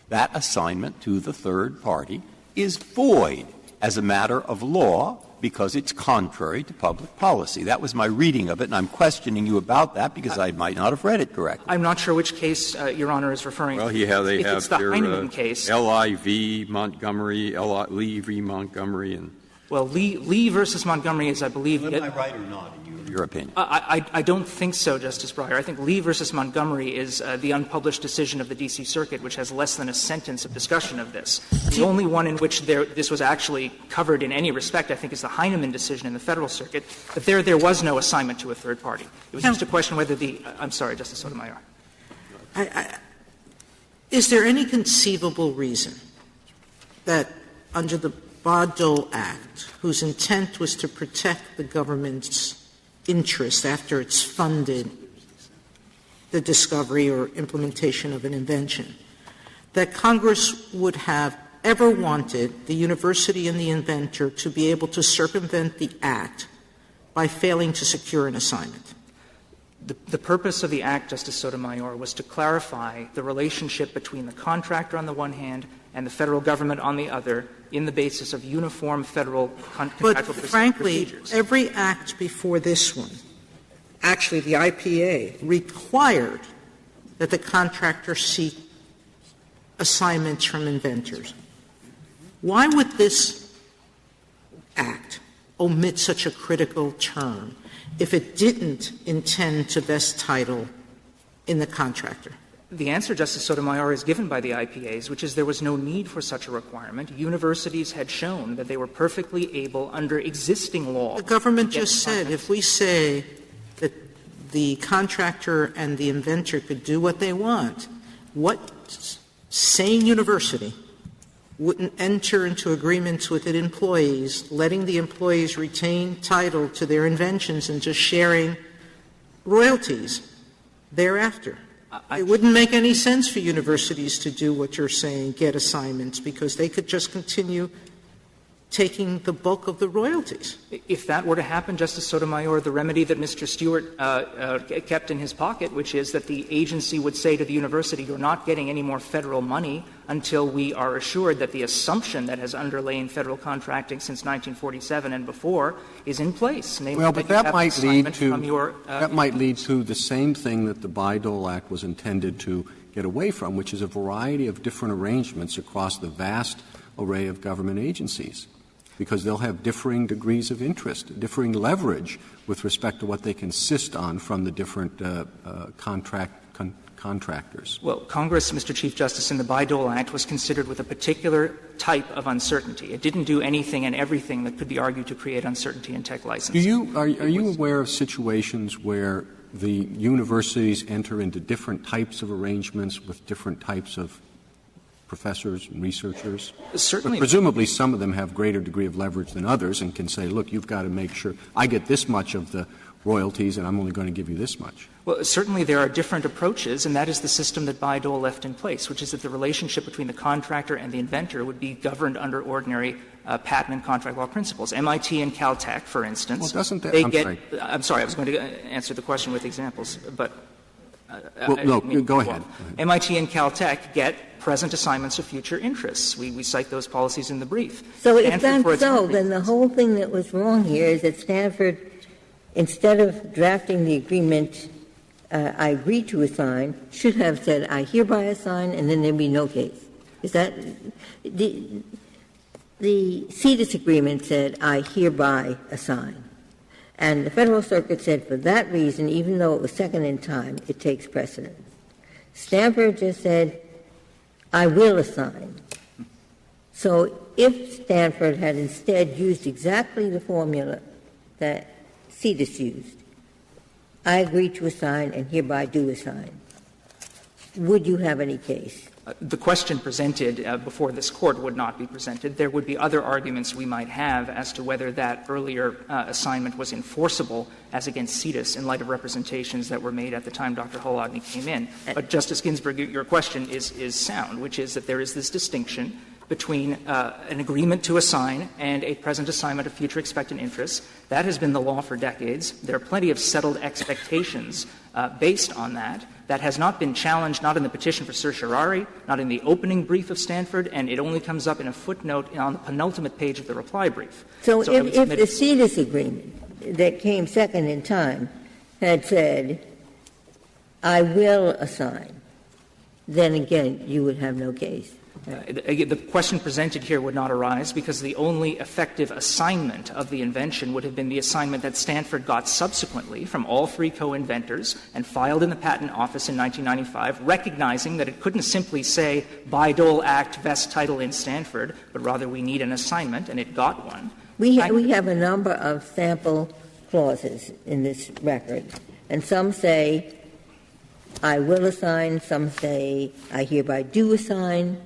that assignment to the third party is void as a matter of law because it's contrary to public policy. That was my reading of it, and I'm questioning you about that because I might not have read it correctly. I'm not sure which case Your Honor is referring to. Well, they have it's the their Heinemann case. L.I.V. Montgomery, Lee v. Montgomery. And well, Lee versus Montgomery is, I believe. Am I right or not, in your opinion? I don't think so, Justice Breyer. I think Lee versus Montgomery is the unpublished decision of the D.C. Circuit, which has less than a sentence of discussion of this. The only one in which this was actually covered in any respect, I think, is the Heinemann decision in the Federal Circuit. But there was no assignment to a third party. It was just a question whether I'm sorry, Justice Sotomayor. Is there any conceivable reason that under the Bayh-Dole Act, whose intent was to protect the government's interest after it's funded the discovery or implementation of an invention, that Congress would have ever wanted the university and the inventor to be able to circumvent the Act by failing to secure an assignment? The purpose of the Act, Justice Sotomayor, was to clarify the relationship between the contractor on the one hand and the federal government on the other in the basis of uniform federal contractual procedures. But frankly, every act before this one, actually the IPA, required that the contractor seek assignments from inventors. Why would this Act omit such a critical term if it didn't intend to vest title in the contractor? The answer, Justice Sotomayor, is given by the IPAs, which is there was no need for such a requirement. Universities had shown that they were perfectly able, under existing law. The government just said if we say that the contractor and the inventor could do what they want, what sane university wouldn't enter into agreements with its employees, letting the employees retain title to their inventions and just sharing royalties thereafter? It wouldn't make any sense for universities to do what you're saying, get assignments, because they could just continue taking the bulk of the royalties. If that were to happen, Justice Sotomayor, the remedy that Mr. Stewart kept in his pocket, which is that the agency would say to the university, you're not getting any more federal money until we are assured that the assumption that has underlain federal contracting since 1947 and before is in place. Well, but that might lead to the same thing that the Bayh-Dole Act was intended to get away from, which is a variety of different arrangements across the vast array of government agencies, because they'll have differing degrees of interest, differing leverage with respect to what they can insist on from the different contractors. Well, Congress, Mr. Chief Justice, in the Bayh-Dole Act was considered with a particular type of uncertainty. It didn't do anything and everything that could be argued to create uncertainty in tech licensing. Are you aware of situations where the universities enter into different types of arrangements with different types of professors and researchers? Certainly. But presumably some of them have greater degree of leverage than others and can say, look, you've got to make sure I get this much of the royalties and I'm only going to give you this much. Well, certainly there are different approaches, and that is the system that Bayh-Dole left in place, which is that the relationship between the contractor and the inventor would be governed under ordinary patent and contract law principles. MIT and Caltech, for instance, well, doesn't that, I'm sorry, I was going to answer the question with examples, but go ahead. MIT and Caltech get present assignments of future interests. We cite those policies in the brief. So if that's so, then the whole thing that was wrong here is that Stanford, instead of drafting the agreement I agree to assign, should have said, I hereby assign, and then there'd be no case. Is that the Cetus agreement said, I hereby assign. And the Federal Circuit said for that reason, even though it was second in time, it takes precedence. Stanford just said, I will assign. So if Stanford had instead used exactly the formula that Cetus used, I agree to assign and hereby do assign, would you have any case? The question presented before this Court would not be presented. There would be other arguments we might have as to whether that earlier assignment was enforceable as against Cetus in light of representations that were made at the time Dr. Holodniy came in. But, Justice Ginsburg, your question is sound, which is that there is this distinction between an agreement to assign and a present assignment of future expectant interests. That has been the law for decades. There are plenty of settled expectations based on that. That has not been challenged, not in the petition for certiorari, not in the opening brief of Stanford, and it only comes up in a footnote on the penultimate page of the reply brief. So if the Cetus agreement that came second in time had said, I will assign, then again you would have no case. The question presented here would not arise because the only effective assignment of the invention would have been the assignment that Stanford got subsequently from all three co-inventors and filed in the Patent Office in 1995, recognizing that it couldn't simply say Bayh-Dole Act vests title in Stanford, but rather we need an assignment, and it got one. We have a number of sample clauses in this record, and some say I will assign, some say I hereby do assign.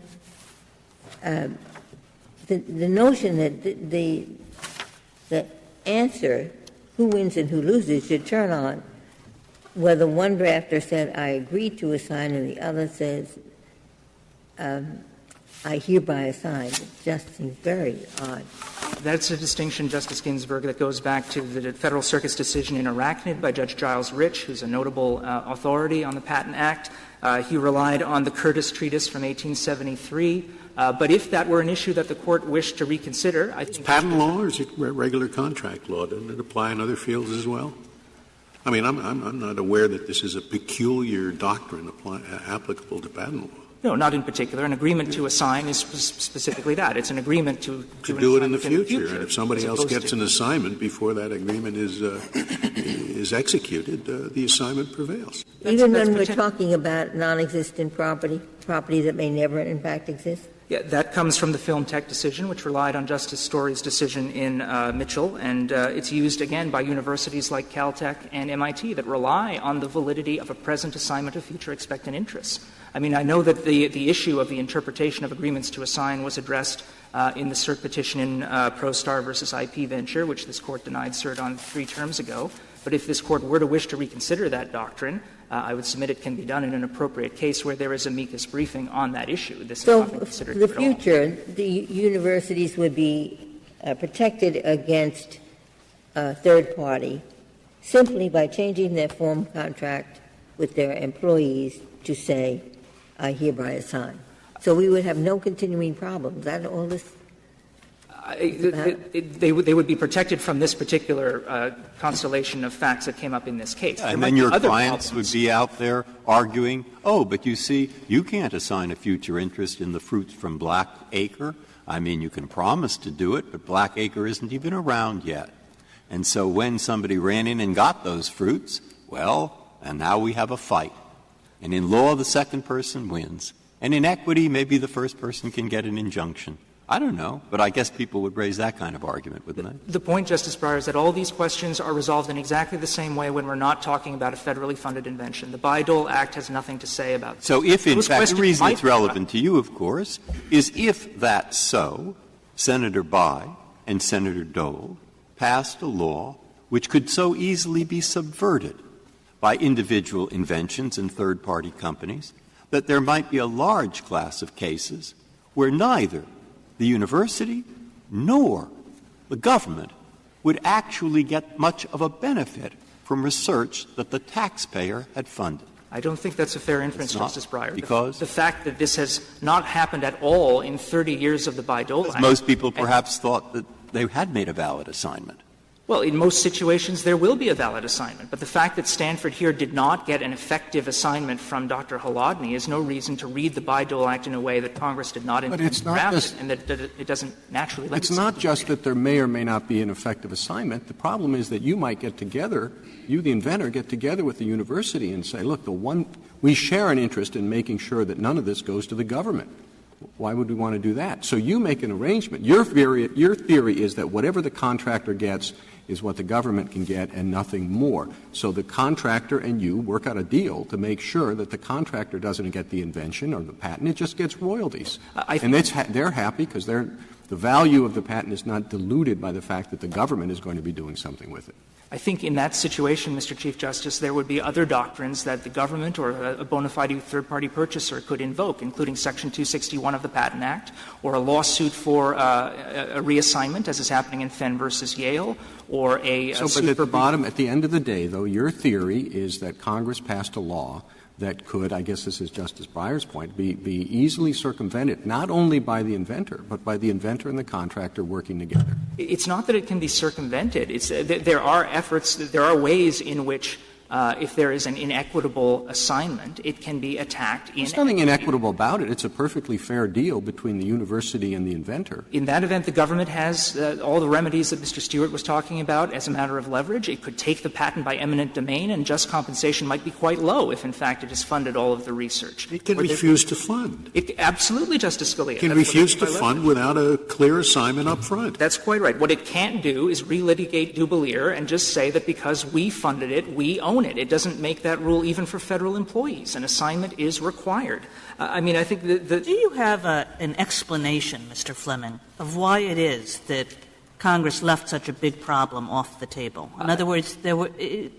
The notion that the answer, who wins and who loses, should turn on whether one drafter said, I agree to assign, and the other says, I hereby assign. It just seems very odd. That's a distinction, Justice Ginsburg, that goes back to the Federal Circuit's decision in Arachnid by Judge Giles Rich, who's a notable authority on the Patent Act. He relied on the Curtis Treatise from 1873. But if that were an issue that the Court wished to reconsider, I think — It's patent law or is it regular contract law? Doesn't it apply in other fields as well? I mean, I'm not aware that this is a peculiar doctrine applicable to patent law. No, not in particular. An agreement to assign is specifically that. It's an agreement to do it in the future. And if somebody else gets an assignment before that agreement is executed, the assignment prevails. Even when we're talking about non-existent property that may never in fact exist? Yeah, that comes from the Film Tech decision, which relied on Justice Story's decision in Mitchell, and it's used again by universities like Caltech and MIT that rely on the validity of a present assignment of future expectant interests. I mean, I know that the issue of the interpretation of agreements to assign was addressed in the cert petition in ProStar versus IP Venture, which this Court denied cert on 3 terms ago. But if this Court were to wish to reconsider that doctrine, I would submit it can be done in an appropriate case where there is amicus briefing on that issue. This so is not considered for the future, the universities would be protected against third party simply by changing their form contract with their employees to say, I hereby assign. So we would have no continuing problems. That all this? They would be protected from this particular constellation of facts that came up in this case. And then your clients would be out there arguing, but you see, you can't assign a future interest in the fruits from Black Acre. I mean, you can promise to do it, but Black Acre isn't even around yet. And so when somebody ran in and got those fruits, and now we have a fight. And in law, the second person wins. And in equity, maybe the first person can get an injunction. I don't know, but I guess people would raise that kind of argument, wouldn't they? The point, Justice Breyer, is that all these questions are resolved in exactly the same way when we're not talking about a federally funded invention. The Bayh-Dole Act has nothing to say about this. So if, in fact, the reason it's relevant to you, of course, is if that's so, Senator Bayh and Senator Dole passed a law which could so easily be subverted by individual inventions and third-party companies that there might be a large class of cases where neither the university nor the government would actually get much of a benefit from research that the taxpayer had funded. I don't think that's a fair inference, Justice Breyer. Because? The fact that this has not happened at all in 30 years of the Bayh-Dole Act. Most people perhaps thought that they had made a valid assignment. Well, in most situations there will be a valid assignment, but the fact that Stanford here did not get an effective assignment from Dr. Holodniy is no reason to read the Bayh-Dole Act in a way that Congress did not intend to draft it, and that it doesn't naturally lend itself. It's not just that there may or may not be an effective assignment. The problem is that you might get together, you, the inventor, get together with the university and say, look, we share an interest in making sure that none of this goes to the government. Why would we want to do that? So you make an arrangement. Your theory is that whatever the contractor gets is what the government can get and nothing more. So the contractor and you work out a deal to make sure that the contractor doesn't get the invention or the patent. It just gets royalties. And they're happy because the value of the patent is not diluted by the fact that the government is going to be doing something with it. I think in that situation, Mr. Chief Justice, there would be other doctrines that the government or a bona fide third-party purchaser could invoke, including Section 261 of the Patent Act, or a lawsuit for a reassignment, as is happening in Fenn versus Yale, or but at the bottom, at the end of the day, though, your theory is that Congress passed a law that could, I guess this is Justice Breyer's point, be easily circumvented, not only by the inventor, but by the inventor and the contractor working together. It's not that it can be circumvented. It's there are efforts, there are ways in which if there is an inequitable assignment, it can be attacked. There's nothing inequitable about it. It's a perfectly fair deal between the university and the inventor. In that event, the government has all the remedies that Mr. Stewart was talking about as a matter of leverage. It could take the patent by eminent domain, and just compensation might be quite low if, in fact, it has funded all of the research. It can refuse to fund. Absolutely, Justice Scalia. It can refuse to fund without a clear assignment up front. That's quite right. What it can't do is relitigate Dubelier and just say that because we funded it, we own it. It doesn't make that rule even for federal employees. An assignment is required. I mean, I think Do you have an explanation, Mr. Fleming, of why it is that Congress left such a big problem off the table? In other words,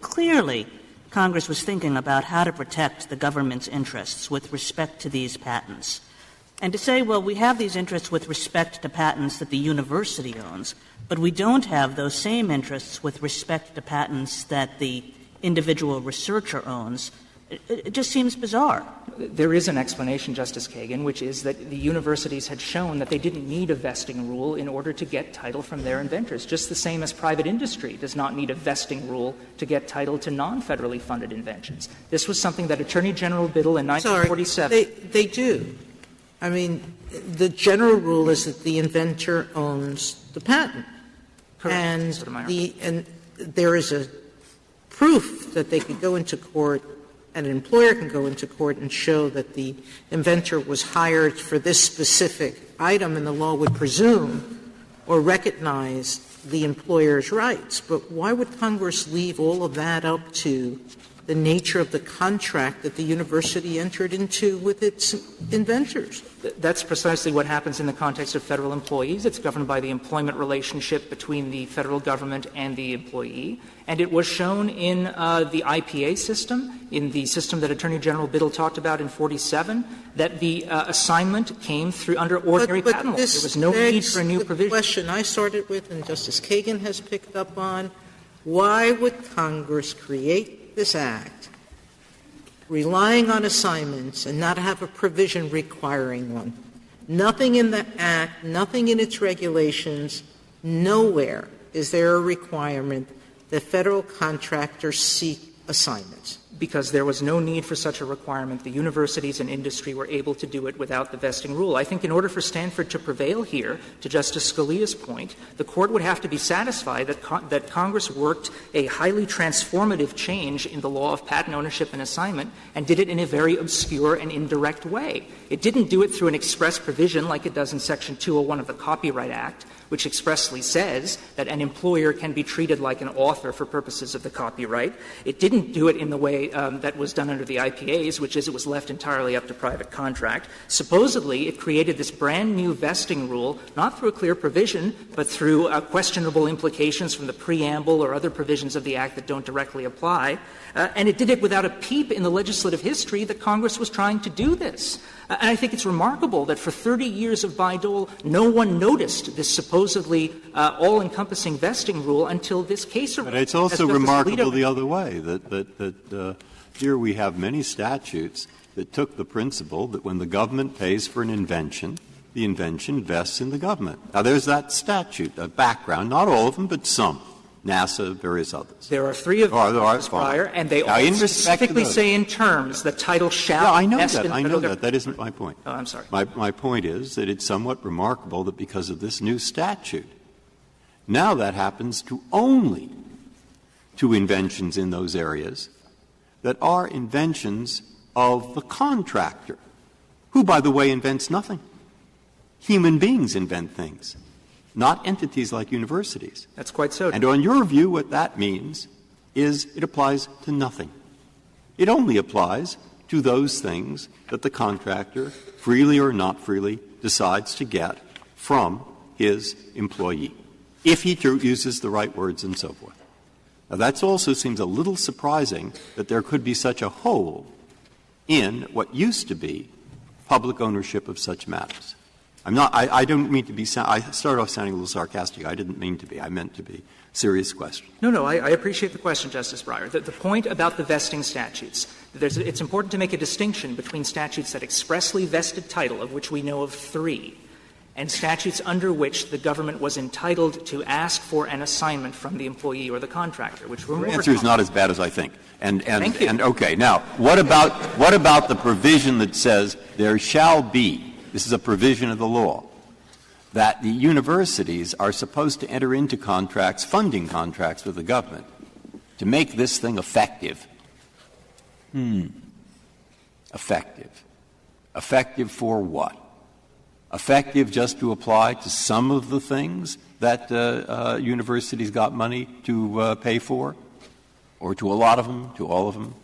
clearly Congress was thinking about how to protect the government's interests with respect to these patents. And to say, well, we have these interests with respect to patents that the university owns, but we don't have those same interests with respect to patents that the individual researcher owns, it just seems bizarre. There is an explanation, Justice Kagan, which is that the universities had shown that they didn't need a vesting rule in order to get title from their inventors, just the same as private industry does not need a vesting rule to get title to non-federally funded inventions. This was something that Attorney General Biddle in 1947 They do. I mean, the general rule is that the inventor owns the patent. Correct. And there is a proof that they could go into court, an employer can go into court and show that the inventor was hired for this specific item, and the law would presume or recognize the employer's rights. But why would Congress leave all of that up to the nature of the contract that the university entered into with its inventors? That's precisely what happens in the context of federal employees. It's governed by the employment relationship between the federal government and the employee. And it was shown in the IPA system, in the system that Attorney General Biddle talked about in 47, that the assignment came through under ordinary patent law. There was no need for a new provision. The question I started with, and Justice Kagan has picked up on, why would Congress create this act relying on assignments and not have a provision requiring one? Nothing in the Act, nothing in its regulations, nowhere is there a requirement that federal contractors seek assignments. Because there was no need for such a requirement. The universities and industry were able to do it without the vesting rule. I think in order for Stanford to prevail here, to Justice Scalia's point, the Court would have to be satisfied that Congress worked a highly transformative change in the law of patent ownership and assignment and did it in a very obscure and indirect way. It didn't do it through an express provision like it does in Section 201 of the Copyright Act, which expressly says that an employer can be treated like an author for purposes of the copyright. It didn't do it in the way that was done under the IPAs, which is it was left entirely up to private contract. Supposedly, it created this brand-new vesting rule, not through a clear provision, but through questionable implications from the preamble or other provisions of the Act that don't directly apply. And it did it without a peep in the legislative history that Congress was trying to do this. And I think it's remarkable that for 30 years of Bayh-Dole, no one noticed this supposedly all-encompassing vesting rule until this case arose. But it's also remarkable the other way, that here we have many statutes that took the principle that when the government pays for an invention, the invention vests in the government. Now, there's that statute, a background, not all of them, but some. NASA, various others. There are three of them, Mr. Breyer, and they all specifically say in terms the title shall vest in the I know that. That isn't my point. Oh, I'm sorry. My point is that it's somewhat remarkable that because of this new statute, now that happens to only to inventions in those areas that are inventions of the contractor, who, by the way, invents nothing. Human beings invent things, not entities like universities. That's quite so. And on your view, what that means is it applies to nothing. It only applies to those things that the contractor, freely or not freely, decides to get from his employee, if he uses the right words and so forth. Now, that also seems a little surprising that there could be such a hole in what used to be public ownership of such matters. I don't mean to be I started off sounding a little sarcastic. I didn't mean to be. I meant to be. Serious question. No, I appreciate the question, Justice Breyer. The point about the vesting statutes, it's important to make a distinction between statutes that expressly vested title, of which we know of 3, and statutes under which the government was entitled to ask for an assignment from the employee or the contractor, which were more answer is not as bad as I think. Thank you. And okay, now what about the provision that says there shall be, this is a provision of the law, that the universities are supposed to enter into contracts, funding contracts with the government, to make this thing effective. Effective. Effective for what? Effective just to apply to some of the things that universities got money to pay for? Or to a lot of them, to all of them?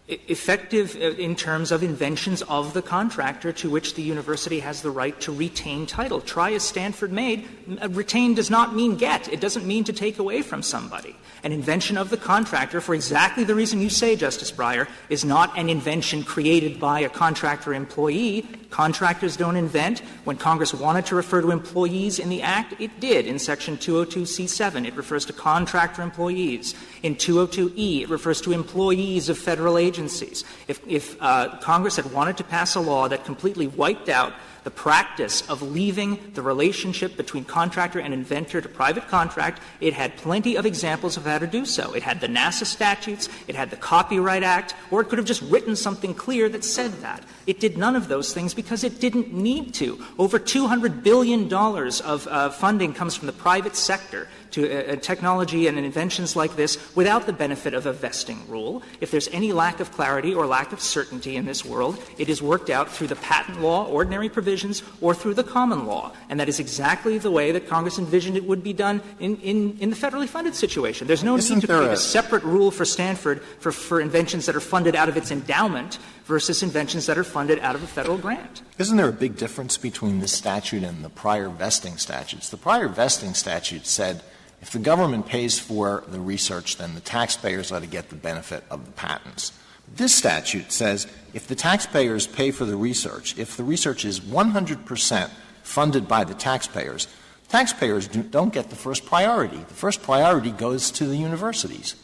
Effective in terms of inventions of the contractor to which the university has the right to retain title. Try as Stanford made, retain does not mean get. It doesn't mean to take away from somebody. An invention of the contractor, for exactly the reason you say, Justice Breyer, is not an invention created by a contractor employee. Contractors don't invent. When Congress wanted to refer to employees in the Act, it did. In Section 202C7, it refers to contractor employees. In 202E, it refers to employees of federal agencies. If Congress had wanted to pass a law that completely wiped out the practice of leaving the relationship between contractor and inventor to private contract, it had plenty of examples of how to do so. It had the NASA statutes, it had the Copyright Act, or it could have just written something clear that said that. It did none of those things because it didn't need to. Over $200 billion of funding comes from the private sector to technology and inventions like this without the benefit of a vesting rule. If there's any lack of clarity or lack of certainty in this world, it is worked out through the patent law, ordinary provisions, or through the common law. And that is exactly the way that Congress envisioned it would be done in the federally funded situation. There's no need to create a separate rule for Stanford for inventions that are funded out of its endowment versus inventions that are funded out of a federal grant. Isn't there a big difference between this statute and the prior vesting statutes? The prior vesting statute said if the government pays for the research, then the taxpayers ought to get the benefit of the patents. This statute says if the taxpayers pay for the research, if the research is 100% funded by the taxpayers don't get the first priority. The first priority goes to the universities.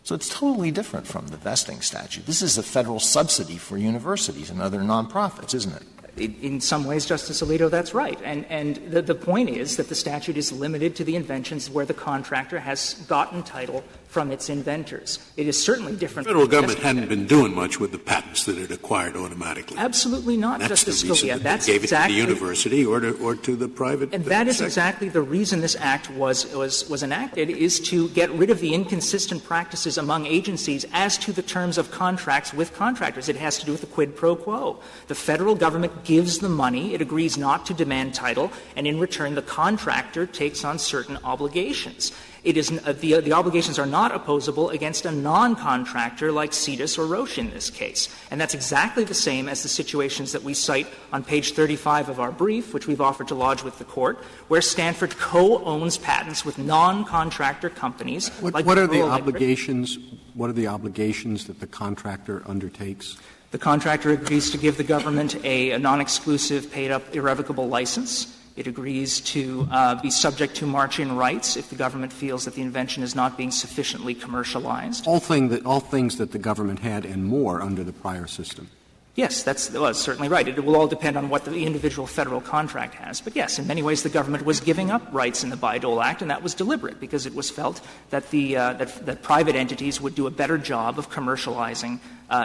So it's totally different from the vesting statute. This is a federal subsidy for universities and other nonprofits, isn't it? In some ways, Justice Alito, that's right. And the point is that the statute is limited to the inventions where the contractor has gotten title from its inventors. It is certainly different. The federal government hadn't been doing much with the patents that it acquired automatically. Absolutely not, That's Justice the reason Scalia. that That's they gave exactly, it to the university or to the private and that is sector. exactly the reason this act was enacted, is to get rid of the inconsistent practices among agencies as to the terms of contracts with contractors. It has to do with the quid pro quo. The federal government gives the money, it agrees not to demand title, and in return the contractor takes on certain obligations. It is the obligations are not opposable against a non-contractor like Cetus or Roche in this case. And that's exactly the same as the situations that we cite on page 35 of our brief, which we've offered to lodge with the Court, where Stanford co-owns patents with non-contractor companies. What are the obligations? What are the obligations that the contractor undertakes? The contractor agrees to give the government a non-exclusive, paid-up, irrevocable license. It agrees to be subject to march-in rights if the government feels that the invention is not being sufficiently commercialized. All things that the government had and more under the prior system. Yes, that's certainly right. It will all depend on what the individual federal contract has. But yes, in many ways the government was giving up rights in the Bayh-Dole Act, and that was deliberate because it was felt that that private entities would do a better job of commercializing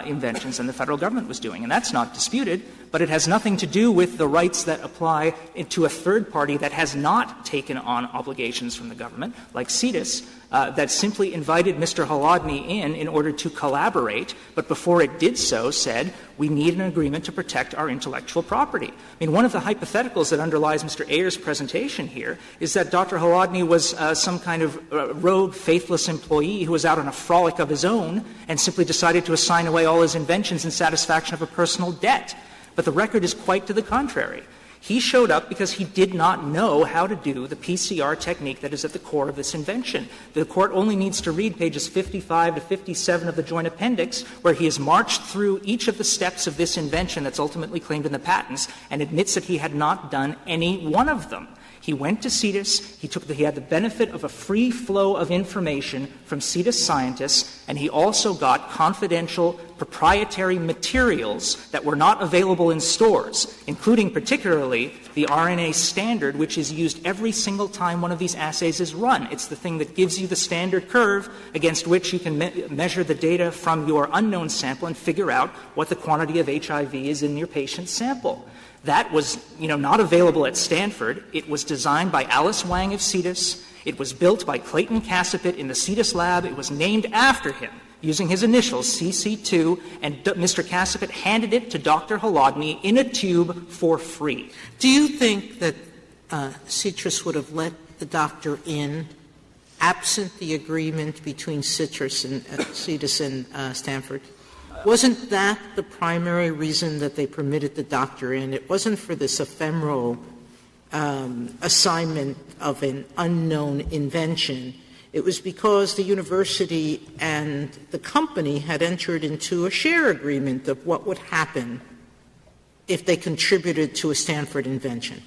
inventions than the federal government was doing. And that's not disputed, but it has nothing to do with the rights that apply to a third party that has not taken on obligations from the government, like Cetus, that simply invited Mr. Holodniy in order to collaborate, but before it did so said, we need an agreement to protect our intellectual property. I mean, one of the hypotheticals that underlies Mr. Ayer's presentation here is that Dr. Holodniy was some kind of rogue, faithless employee who was out on a frolic of his own and simply decided to assign away all his inventions in satisfaction of a personal debt. But the record is quite to the contrary. He showed up because he did not know how to do the PCR technique that is at the core of this invention. The Court only needs to read pages 55 to 57 of the Joint Appendix, where he has marched through each of the steps of this invention that's ultimately claimed in the patents and admits that he had not done any one of them. He went to Cetus, he had the benefit of a free flow of information from Cetus scientists, and he also got confidential proprietary materials that were not available in stores, including particularly the RNA standard, which is used every single time one of these assays is run. It's the thing that gives you the standard curve against which you can measure the data from your unknown sample and figure out what the quantity of HIV is in your patient's sample. That was, not available at Stanford. It was designed by Alice Wang of Cetus. It was built by Clayton Cassipit in the Cetus lab. It was named after him, using his initials, CC2, and Mr. Cassipit handed it to Dr. Holodniy in a tube for free. Do you think that Cetus would have let the doctor in absent the agreement between Cetus and Stanford? Wasn't that the primary reason that they permitted the doctor in? It wasn't for this ephemeral assignment of an unknown invention. It was because the university and the company had entered into a share agreement of what would happen if they contributed to a Stanford invention.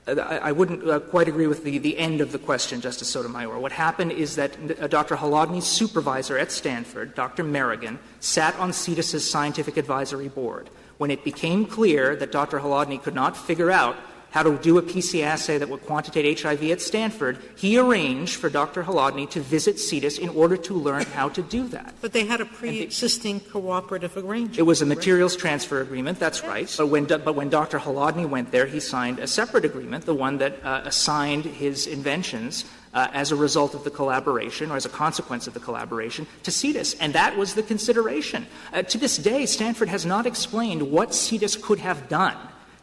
I wouldn't quite agree with the end of the question, Justice Sotomayor. What happened is that Dr. Holodniy's supervisor at Stanford, Dr. Merrigan, sat on Cetus's scientific advisory board. When it became clear that Dr. Holodniy could not figure out how to do a PC assay that would quantitate HIV at Stanford, he arranged for Dr. Holodniy to visit Cetus in order to learn how to do that. But they had a pre-existing cooperative arrangement. It was a materials transfer agreement, that's right. But when Dr. Holodniy went there, he signed a separate agreement, the one that assigned his inventions as a result of the collaboration or as a consequence of the collaboration to Cetus. And that was the consideration. To this day, Stanford has not explained what Cetus could have done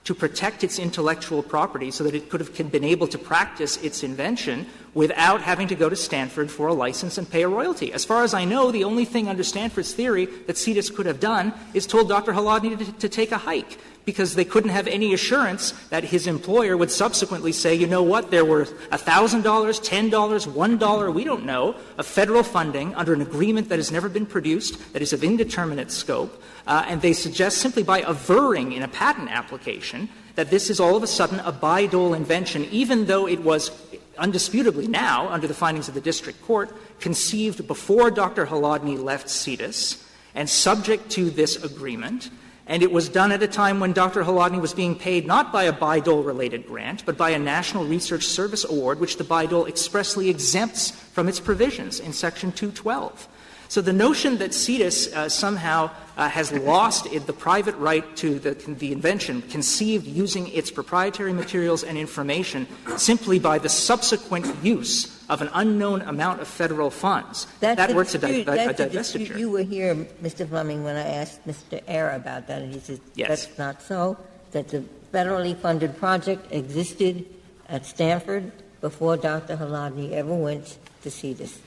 to protect its intellectual property so that it could have been able to practice its invention without having to go to Stanford for a license and pay a royalty. As far as I know, the only thing under Stanford's theory that Cetus could have done is told Dr. Holodniy to take a hike, because they couldn't have any assurance that his employer would subsequently say, you know what, there were $1,000, $10, $1, we don't know, of federal funding under an agreement that has never been produced, that is of indeterminate scope, and they suggest simply by averring in a patent application that this is all of a sudden a Bayh-Dole invention, even though it was undisputably now, under the findings of the district court, conceived before Dr. Holodniy left Cetus and subject to this agreement. And it was done at a time when Dr. Holodniy was being paid not by a Bayh-Dole-related grant, but by a National Research Service Award, which the Bayh-Dole expressly exempts from its provisions in Section 212. So the notion that Cetus somehow has lost the private right to the invention conceived using its proprietary materials and information simply by the subsequent use of an unknown amount of federal funds, that works a divestiture. You were here, Mr. Fleming, when I asked Mr. Eyre about that, and he said that's not so, that the federally funded project existed at Stanford before Dr. Holodniy ever went to Cetus.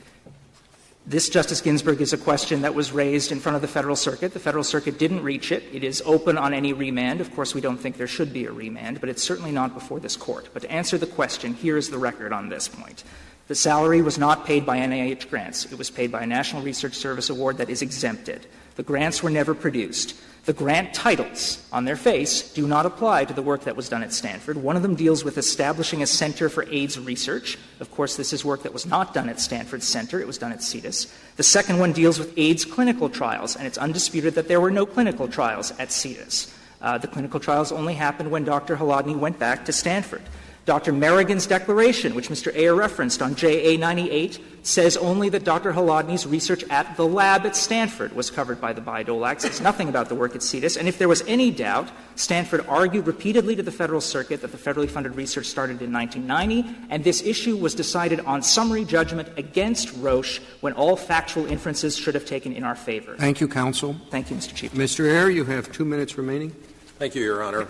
This, Justice Ginsburg, is a question that was raised in front of the Federal Circuit. The Federal Circuit didn't reach it. It is open on any remand. Of course, we don't think there should be a remand, but it's certainly not before this Court. But to answer the question, here is the record on this point. The salary was not paid by NIH grants. It was paid by a National Research Service Award that is exempted. The grants were never produced. The grant titles on their face do not apply to the work that was done at Stanford. One of them deals with establishing a center for AIDS research. Of course, this is work that was not done at Stanford's center. It was done at Cetus. The second one deals with AIDS clinical trials, and it's undisputed that there were no clinical trials at Cetus. The clinical trials only happened when Dr. Holodniy went back to Stanford. Dr. Merrigan's declaration, which Mr. Eyre referenced on JA 98, says only that Dr. Holodniy's research at the lab at Stanford was covered by the Bayh-Dole Act. It's nothing about the work at Cetus. And if there was any doubt, Stanford argued repeatedly to the Federal Circuit that the federally funded research started in 1990, and this issue was decided on summary judgment against Roche when all factual inferences should have taken in our favor. Thank you, counsel. Thank you, Mr. Chief. Mr. Eyre, you have 2 minutes remaining. Thank you, Your Honor.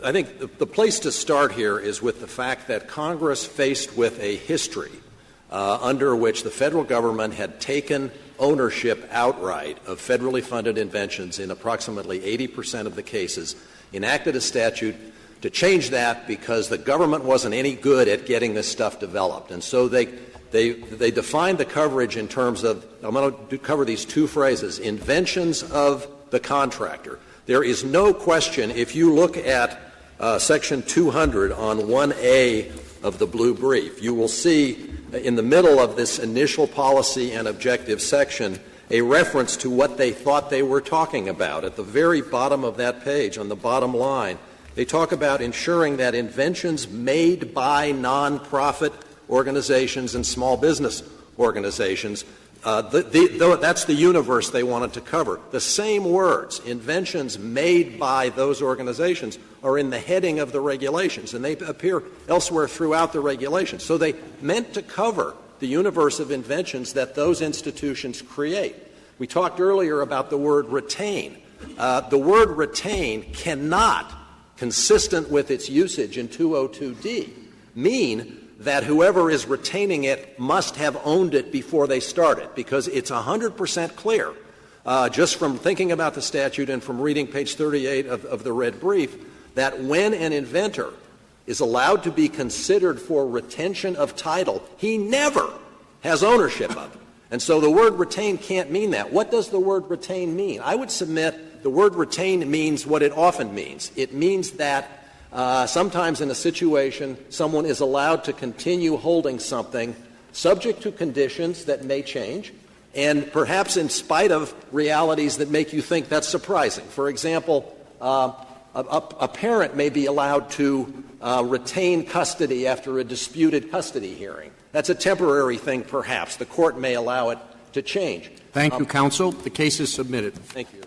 I think the place to start here is with the fact that Congress, faced with a history under which the federal government had taken ownership outright of federally funded inventions in approximately 80% of the cases, enacted a statute to change that because the government wasn't any good at getting this stuff developed. And so they defined the coverage in terms of, I'm going to cover these two phrases, inventions of the contractor. There is no question, if you look at Section 200 on 1A of the blue brief, you will see in the middle of this initial policy and objective section a reference to what they thought they were talking about. At the very bottom of that page, on the bottom line, they talk about ensuring that inventions made by nonprofit organizations and small business organizations, that's the universe they wanted to cover. The same words, inventions made by those organizations, are in the heading of the regulations, and they appear elsewhere throughout the regulations. So they meant to cover the universe of inventions that those institutions create. We talked earlier about the word retain. The word retain cannot, consistent with its usage in 202D, mean that whoever is retaining it must have owned it before they start it, because it's 100% clear, just from thinking about the statute and from reading page 38 of the red brief, that when an inventor is allowed to be considered for retention of title, he never has ownership of it. And so the word retain can't mean that. What does the word retain mean? I would submit the word retain means what it often means. It means that sometimes in a situation, someone is allowed to continue holding something subject to conditions that may change, and perhaps in spite of realities that make you think that's surprising. For example, a parent may be allowed to retain custody after a disputed custody hearing. That's a temporary thing, perhaps. The court may allow it to change. Thank you, counsel. The case is submitted. Thank you.